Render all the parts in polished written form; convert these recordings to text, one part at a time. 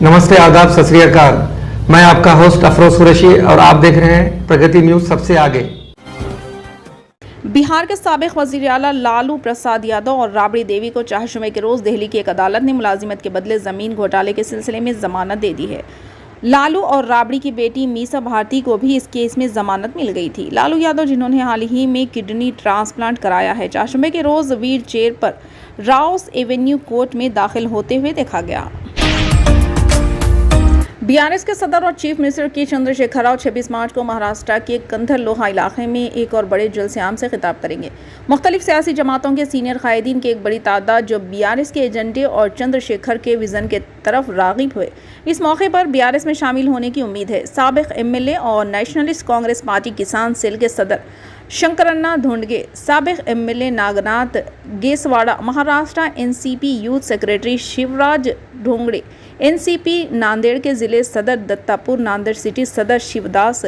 नमस्ते, आदाब, सत श्री अकाल। मैं आपका होस्ट अफरोज कुरैशी और आप देख रहे हैं प्रगति न्यूज सबसे आगे। बिहार के साबिक वजीर आला लालू प्रसाद यादव और राबड़ी देवी को चारशुमे के रोज दिल्ली की एक अदालत ने मुलाजिमत के बदले जमीन घोटाले के सिलसिले में जमानत दे दी है। लालू और राबड़ी की बेटी मीसा भारती को भी इस केस में जमानत मिल गई थी। लालू यादव, जिन्होंने हाल ही में किडनी ट्रांसप्लांट कराया है, चारशुमे के रोज वीर चेयर पर राउस एवेन्यू कोर्ट में दाखिल होते हुए देखा गया। बीआरएस के सदर और चीफ मिनिस्टर के चंद्रशेखर राव 26 मार्च को महाराष्ट्र के कंधर लोहा इलाके में एक और बड़े जलसे-आम से खिताब करेंगे। मुख्तलिफ सियासी जमातों के सीनियर कायदीन की एक बड़ी तादाद जो बीआरएस के एजेंडे और चंद्रशेखर के विजन के तरफ रागिब हुए, इस मौके पर बीआरएस में शामिल होने की उम्मीद है। साबिक एमएलए और नेशनलिस्ट कांग्रेस पार्टी किसान सेल के सदर शंकरन्ना धोंडगे, साबिक MLA Nagnath Geswada, Maharashtra NCP youth secretary Shivraj Dhongde, NCP Nanded के जिले सदर दत्तापुर, नांदेड़ सिटी सदर शिवदास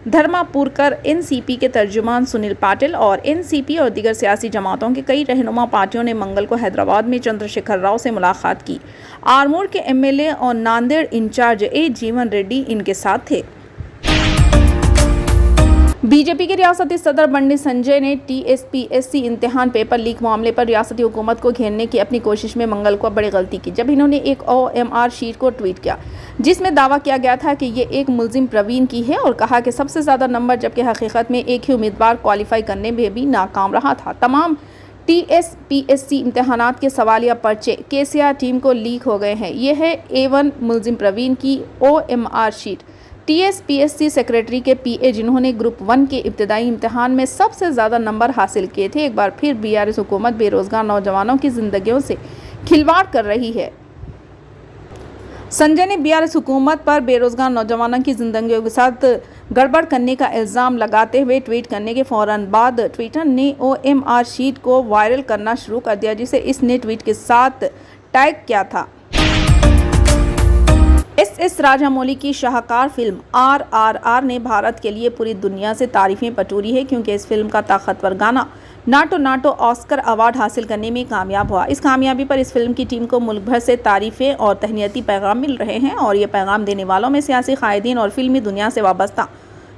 धर्मापुरकर, एनसीपी के तर्जुमान सुनील पाटिल और एनसीपी और दीगर सियासी जमातों के कई रहनुमा पार्टियों ने मंगल को हैदराबाद में चंद्रशेखर राव से मुलाकात की। आरमूर के एमएलए और नांदेड़ इंचार्ज ए जीवन रेड्डी इनके साथ थे। बीजेपी के रियासती सदर बंडी संजय ने टीएसपीएससी इम्तिहान पेपर लीक मामले पर रियासती हुकूमत को घेरने की अपनी कोशिश में मंगल को बड़ी गलती की, जब इन्होंने एक ओएमआर शीट को ट्वीट किया जिसमें दावा किया गया था कि ये एक मुलजिम प्रवीण की है और कहा कि सबसे ज़्यादा नंबर, जबकि हकीकत में एक ही उम्मीदवार क्वालिफाई करने में भी नाकाम रहा था। तमाम टीएसपीएससी इम्तिहानात के सवालिया पर्चे केसीआर टीम को लीक हो गए हैं। ये है A1 मुलजिम प्रवीण की ओएमआर शीट। टीएसपीएससी सेक्रेटरी के पीए, जिन्होंने ग्रुप 1 के इब्तदाई इम्तिहान में सबसे ज़्यादा नंबर हासिल किए थे, एक बार फिर बीआरएस हुकूमत बेरोजगार नौजवानों की जिंदगियों से खिलवाड़ कर रही है। संजय ने बीआरएस हुकूमत पर बेरोजगार नौजवानों की जिंदगियों के साथ गड़बड़ करने का इल्ज़ाम लगाते हुए ट्वीट करने के फ़ौरन बाद ट्विटर ने ओएमआर शीट को वायरल करना शुरू कर दिया, जिसे इसने ट्वीट के साथ टैग किया था। एस राजामौली की शाहकार फिल्म RRR ने भारत के लिए पूरी दुनिया से तारीफें बटोरी है, क्योंकि इस फिल्म का ताकतवर गाना नाटो नाटो ऑस्कर अवार्ड हासिल करने में कामयाब हुआ। इस कामयाबी पर इस फिल्म की टीम को मुल्क भर से तारीफें और तहनीती पैगाम मिल रहे हैं और ये पैगाम देने वालों में सियासी कायदीन और फिल्मी दुनिया से वाबस्ता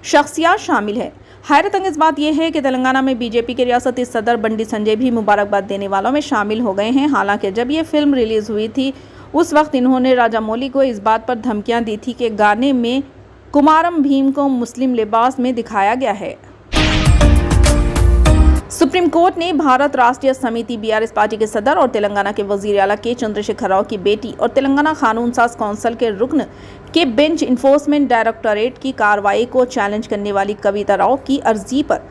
शख्सियात शामिल है। हैरत अंगेज़ बात यह है कि तेलंगाना में बीजेपी के रियासती सदर बंडी संजय भी मुबारकबाद देने वालों में शामिल हो गए हैं। हालांकि जब ये फिल्म रिलीज़ हुई थी उस वक्त इन्होंने राजामौली को इस बात पर धमकियां दी थी कि गाने में कुमारम भीम को मुस्लिम लिबास में दिखाया गया है। सुप्रीम कोर्ट ने भारत राष्ट्रीय समिति बीआरएस पार्टी के सदर और तेलंगाना के वजीर आला के चंद्रशेखर राव की बेटी और तेलंगाना कानून साज कौंसिल के रुकन के बेंच इन्फोर्समेंट डायरेक्टोरेट की कार्रवाई को चैलेंज करने वाली कविता राव की अर्जी पर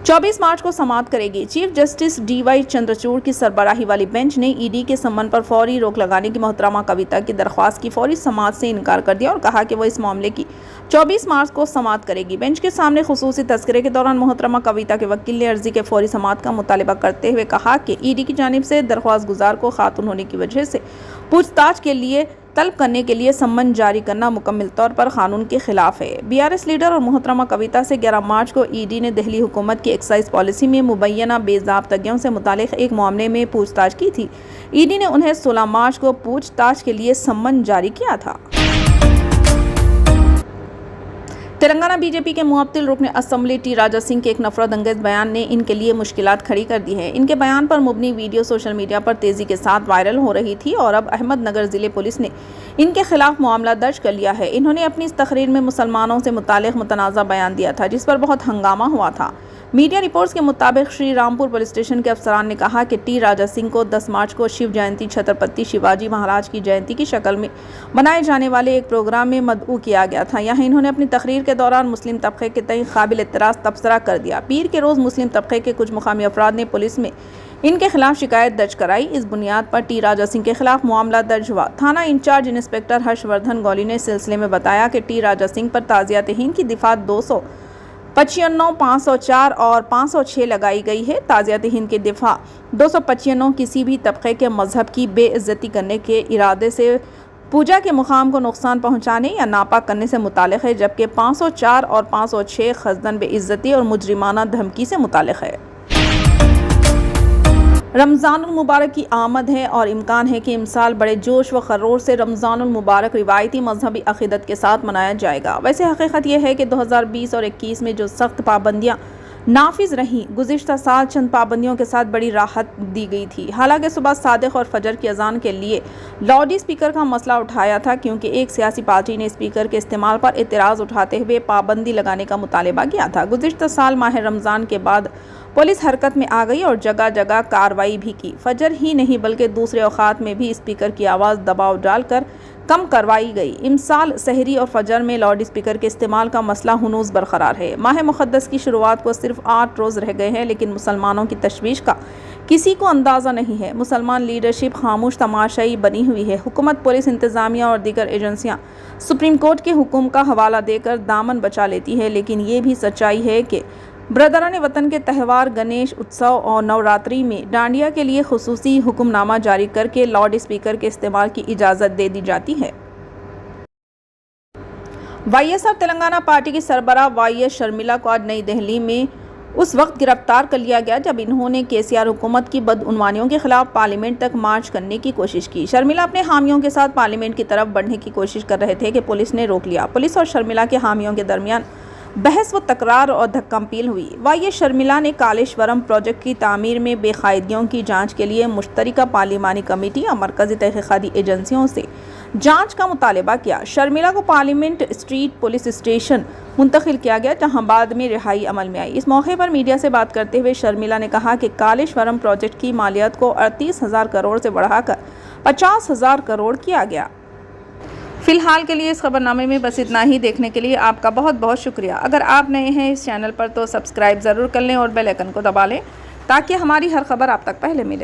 24 मार्च को समाप्त करेगी। चीफ जस्टिस डीवाई चंद्रचूड़ की सरबराही वाली बेंच ने ईडी के सम्मन पर फौरी रोक लगाने की मोहतरमा कविता की दरख्वास्त की फौरी समाअत से इनकार कर दिया और कहा कि वो इस मामले की 24 मार्च को समाअत करेगी। बेंच के सामने खुसूसी तस्करे के दौरान मोहतरमा कविता के वकील ने अर्जी के फौरी समाअत का मुतालबा करते हुए कहा कि ईडी की जानिब से दरख्वास्त गुजार को खातून होने की वजह से पूछताछ के लिए तलब करने के लिए सम्मन जारी करना मुकम्मल तौर पर कानून के खिलाफ है। बीआरएस लीडर और मोहतरमा कविता से 11 मार्च को ईडी ने दिल्ली हुकूमत की एक्साइज पॉलिसी में मुबैना बेज़ाब्तगियों से मुतालिक एक मामले में पूछताछ की थी। ईडी ने उन्हें 16 मार्च को पूछताछ के लिए सम्मन जारी किया था। तेलंगाना बीजेपी के मुअत्तिल रुकन असम्बली टी राजा सिंह के एक नफरत अंगेज बयान ने इनके लिए मुश्किलात खड़ी कर दी है। इनके बयान पर मुबनी वीडियो सोशल मीडिया पर तेजी के साथ वायरल हो रही थी और अब अहमदनगर जिले पुलिस ने इनके खिलाफ मामला दर्ज कर लिया है। इन्होंने अपनी इस तकरीर में मुसलमानों से मुतालिक मुतनाज़ा बयान दिया था, जिस पर बहुत हंगामा हुआ था। मीडिया रिपोर्ट्स के मुताबिक श्री रामपुर पुलिस स्टेशन के अफसरान ने कहा कि टी राजा सिंह को 10 मार्च को शिव जयंती छत्रपति शिवाजी महाराज की जयंती की शक्ल में बनाए जाने वाले एक प्रोग्राम में मदऊ किया गया था। यहाँ इन्होंने अपनी तकरीर के दौरान मुस्लिम तबके के तय काबिल इतराज़ तबसरा कर दिया। पीर के रोज़ मुस्लिम तबके के कुछ मुकामी अफराद ने पुलिस में इनके खिलाफ शिकायत दर्ज कराई। इस बुनियाद पर टी राजा सिंह के खिलाफ मामला दर्ज हुआ। थाना इंचार्ज इंस्पेक्टर हर्षवर्धन गौली ने इस सिलसिले में बताया कि टी राजा सिंह पर ताज़ियत हिंद की दिफा 295, 504 और 506 लगाई गई है। ताज़ियत हिंद के दिफा 295 किसी भी तबके के मजहब की बेइज्जती करने के इरादे से पूजा के मुकाम को नुकसान पहुंचाने या नापाक करने से मुतालिक है, जबकि 504 और 506 खसदन बेइज्जती और मुजरिमाना धमकी से मुतालिक है। रमज़ानुल मुबारक की आमद है और इम्कान है कि इमसाल बड़े जोश व खरोश से रमज़ानुल मुबारक रिवायती मजहबी अक़ीदत के साथ मनाया जाएगा। वैसे हकीकत यह है कि 2020 और 21 में जो सख्त पाबंदियाँ नाफिज रहीं, गुज़िश्ता साल चंद पाबंदियों के साथ बड़ी राहत दी गई थी। हालांकि सुबह सादिक और फजर की अजान के लिए लाउड स्पीकर का मसला उठाया था, क्योंकि एक सियासी पार्टी ने स्पीकर के इस्तेमाल पर एतराज़ उठाते हुए पाबंदी लगाने का मुतालबा किया था। गुज़िश्ता साल माह रमज़ान के बाद पुलिस हरकत में आ गई और जगह जगह कार्रवाई भी की। फजर ही नहीं बल्कि दूसरे औकात में भी स्पीकर की आवाज़ दबाव डालकर कम करवाई गई। इमसाल, सहरी और फजर में लाउड स्पीकर के इस्तेमाल का मसला हुनूस बरकरार है। माह मुक़द्दस की शुरुआत को सिर्फ 8 रोज़ रह गए हैं, लेकिन मुसलमानों की तशवीश का किसी को अंदाज़ा नहीं है। मुसलमान लीडरशिप खामोश तमाशाई बनी हुई है। हुकूमत, पुलिस, इंतज़ामिया और दीगर एजेंसियाँ सुप्रीम कोर्ट के हुक्म का हवाला देकर दामन बचा लेती है, लेकिन ये भी सच्चाई है कि ब्रदरान वतन के त्यौहार गणेश उत्सव और नवरात्रि में डांडिया के लिए खुसूसी हुक्मनामा जारी करके लाउड स्पीकर के इस्तेमाल की इजाज़त दे दी जाती है। वाईएसआर तेलंगाना पार्टी की सरबराह वाईएस शर्मिला को आज नई दिल्ली में उस वक्त गिरफ्तार कर लिया गया जब इन्होंने केसीआर हुकूमत की बदउनवानियों के खिलाफ पार्लियामेंट तक मार्च करने की कोशिश की। शर्मिला अपने हामियों के साथ पार्लियामेंट की तरफ बढ़ने की कोशिश कर रहे थे कि पुलिस ने रोक लिया। पुलिस और शर्मिला के हामियों के दरमियान बहस व तकरार और धक्का-मुक्की हुई। वाईएस शर्मिला ने कालेश्वरम प्रोजेक्ट की तामीर में बेकायदगियों की जांच के लिए मुश्तरका पार्लिमानी कमेटी और मरकजी तहकीकाती एजेंसियों से जांच का मुतालबा किया। शर्मिला को पार्लियामेंट स्ट्रीट पुलिस स्टेशन मुंतकिल किया गया, जहां बाद में रिहाई अमल में आई। इस मौके पर मीडिया से बात करते हुए शर्मिला ने कहा कि कालेश्वरम प्रोजेक्ट की मालियत को 38,000 करोड़ से बढ़ाकर 50,000 करोड़ किया गया। फिलहाल के लिए इस खबरनामे में बस इतना ही। देखने के लिए आपका बहुत बहुत शुक्रिया। अगर आप नए हैं इस चैनल पर तो सब्सक्राइब ज़रूर कर लें और बेल आइकन को दबा लें, ताकि हमारी हर खबर आप तक पहले मिले।